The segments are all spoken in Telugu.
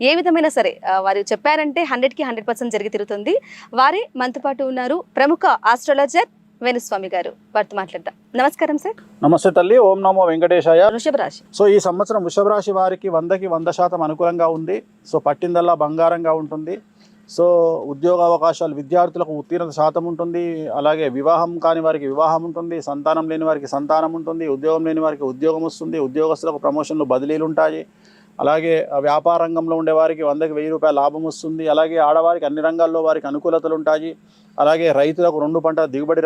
ఏ విధమైన సరే వారు చెప్పారంటే 100కి 100% జరిగి తిరుగుతుంది. వారే మనతో పాటు ఉన్నారు ప్రముఖ ఆస్ట్రాలజర్ వేణుస్వామి గారు. వారితో మాట్లాడదాం. నమస్కారం సార్. నమస్తే తల్లి. ఓం నమో వెంకటేశాయ. వృషభ రాశి. సో ఈ సంవత్సరం వృషభ రాశి వారికి 100కి 100% అనుకూలంగా ఉంది. సో పట్టిందల్లా బంగారంగా ఉంటుంది. సో ఉద్యోగ అవకాశాలు, విద్యార్థులకు ఉత్తీర్ణత శాతం ఉంటుంది. అలాగే వివాహం కాని వారికి వివాహం ఉంటుంది, సంతానం లేని వారికి సంతానం ఉంటుంది, ఉద్యోగం లేని వారికి ఉద్యోగం వస్తుంది, ఉద్యోగస్తులకు ప్రమోషన్లు, బదిలీలు ఉంటాయి. అలాగే వ్యాపార రంగంలో ఉండే వారికి 100కి 1000 రూపాయల లాభం వస్తుంది. అలాగే ఆడవారికి అన్ని రంగాల్లో వారికి అనుకూలతలు ఉంటాయి. అలాగే రైతులకు 2 పంటల దిగుబడి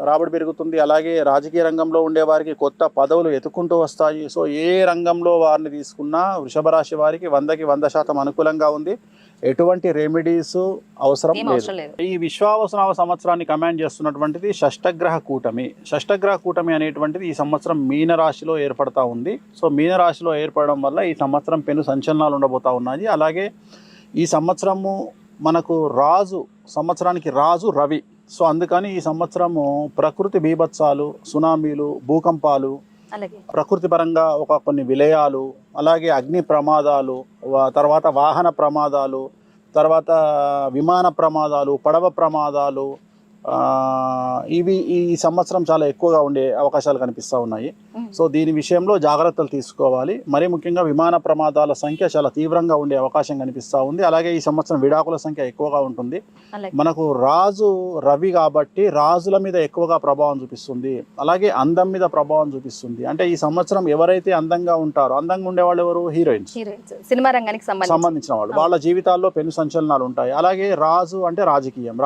రాబడి పెరుగుతుంది. అలాగే రాజకీయ రంగంలో ఉండే వారికి కొత్త పదవులు ఎత్తుకుంటూ వస్తాయి. సో ఏ రంగంలో వారిని తీసుకున్నా వృషభ రాశి వారికి 100కి 100% అనుకూలంగా ఉంది. ఎటువంటి రెమెడీస్ అవసరం లేదు. ఈ విశ్వావసనామ సంవత్సరాన్ని కమాండ్ చేస్తున్నటువంటిది షష్టగ్రహ కూటమి. షష్టగ్రహ కూటమి అనేటువంటిది ఈ సంవత్సరం మీనరాశిలో ఏర్పడతా ఉంది. సో మీనరాశిలో ఏర్పడడం వల్ల ఈ సంవత్సరం పెను సంచలనాలు ఉండబోతా ఉన్నాయి. అలాగే ఈ సంవత్సరము మనకు సంవత్సరానికి రాజు రవి. సో అందుకని ఈ సంవత్సరము ప్రకృతి బీభత్సాలు, సునామీలు, భూకంపాలు, ప్రకృతి పరంగా కొన్ని విలయాలు, అలాగే అగ్ని ప్రమాదాలు, తర్వాత వాహన ప్రమాదాలు, తర్వాత విమాన ప్రమాదాలు, పడవ ప్రమాదాలు, ఇవి ఈ సంవత్సరం చాలా ఎక్కువగా ఉండే అవకాశాలు కనిపిస్తూ ఉన్నాయి. సో దీని విషయంలో జాగ్రత్తలు తీసుకోవాలి. మరీ ముఖ్యంగా విమాన ప్రమాదాల సంఖ్య చాలా తీవ్రంగా ఉండే అవకాశం కనిపిస్తూ ఉంది. అలాగే ఈ సంవత్సరం విడాకుల సంఖ్య ఎక్కువగా ఉంటుంది. మనకు రాజు రవి కాబట్టి రాజుల మీద ఎక్కువగా ప్రభావం చూపిస్తుంది. అలాగే అందం మీద ప్రభావం చూపిస్తుంది. అంటే ఈ సంవత్సరం ఎవరైతే అందంగా ఉంటారో, అందంగా ఉండేవాళ్ళు ఎవరు? హీరోయిన్స్, సినిమా రంగానికి సంబంధించిన వాళ్ళు. వాళ్ళ జీవితాల్లో పెను సంచలనాలు ఉంటాయి. అలాగే రాజు అంటే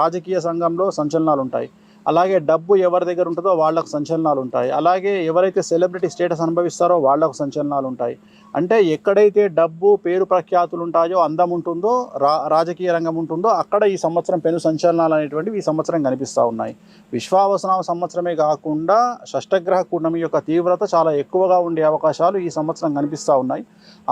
రాజకీయ సంఘంలో సంచలనాలు ఉంటాయి. అలాగే డబ్బు ఎవరి దగ్గర ఉంటుందో వాళ్లకు సంచలనాలు ఉంటాయి. అలాగే ఎవరైతే సెలబ్రిటీ స్టేటస్ అనుభవిస్తారో వాళ్లకు సంచలనాలు ఉంటాయి. అంటే ఎక్కడైతే డబ్బు, పేరు, ప్రఖ్యాతులు ఉంటాయో, అందం ఉంటుందో, రాజకీయ రంగం ఉంటుందో అక్కడ ఈ సంవత్సరం పెను సంచలనాలు అనేటువంటివి ఈ సంవత్సరం కనిపిస్తూ ఉన్నాయి. విశ్వావసనామ సంవత్సరమే కాకుండా షష్టగ్రహ కూటమి యొక్క తీవ్రత చాలా ఎక్కువగా ఉండే అవకాశాలు ఈ సంవత్సరం కనిపిస్తూ ఉన్నాయి.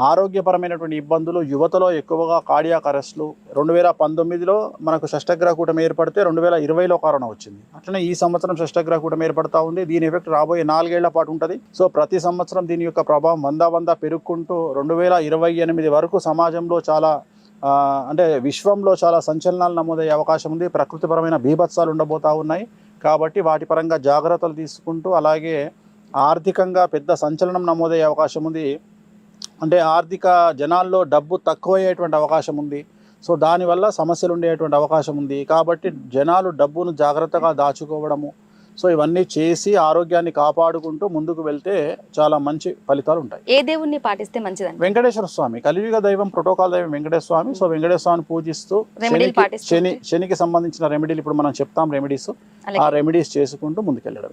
ఆరోగ్యపరమైనటువంటి ఇబ్బందులు, యువతలో ఎక్కువగా కార్డియాక్ అరెస్టులు. 2019లో మనకు షష్టగ్రహ కూటమి ఏర్పడితే 2020లో కరోనా వచ్చింది. అట్లనే ఈ సంవత్సరం షష్టగ్రహ కూటమి ఏర్పడతా ఉంది. దీని ఎఫెక్ట్ రాబోయే 4 ఏళ్ల పాటు ఉంటుంది. సో ప్రతి సంవత్సరం దీని యొక్క ప్రభావం 100 పెరుగుకుంటూ 2028 వరకు సమాజంలో చాలా అంటే విశ్వంలో చాలా సంచలనాలు నమోదయ్యే అవకాశం ఉంది. ప్రకృతిపరమైన బీభత్సాలు ఉండబోతూ ఉన్నాయి. కాబట్టి వాటి పరంగా జాగ్రత్తలు తీసుకుంటూ, అలాగే ఆర్థికంగా పెద్ద సంచలనం నమోదయ్యే అవకాశం ఉంది. అంటే ఆర్థిక జనాల్లో డబ్బు తక్కువయ్యేటువంటి అవకాశం ఉంది. సో దానివల్ల సమస్యలు ఉండేటువంటి అవకాశం ఉంది. కాబట్టి జనాలు డబ్బును జాగ్రత్తగా దాచుకోవడము, సో ఇవన్నీ చేసి ఆరోగ్యాన్ని కాపాడుకుంటూ ముందుకు వెళ్తే చాలా మంచి ఫలితాలు ఉంటాయి. ఏ దేవుణ్ణి పాటిస్తే మంచిదండి? వెంకటేశ్వర స్వామి, కలియుగ దైవం, ప్రోటోకాల్ దైవం వెంకటేశ్వర స్వామి. సో వెంకటేశ్వర స్వామిని పూజిస్తూ శనికి సంబంధించిన రెమెడీలు ఇప్పుడు మనం చెప్తాం. రెమెడీస్, ఆ రెమెడీస్ చేసుకుంటూ ముందుకెళ్ళడం.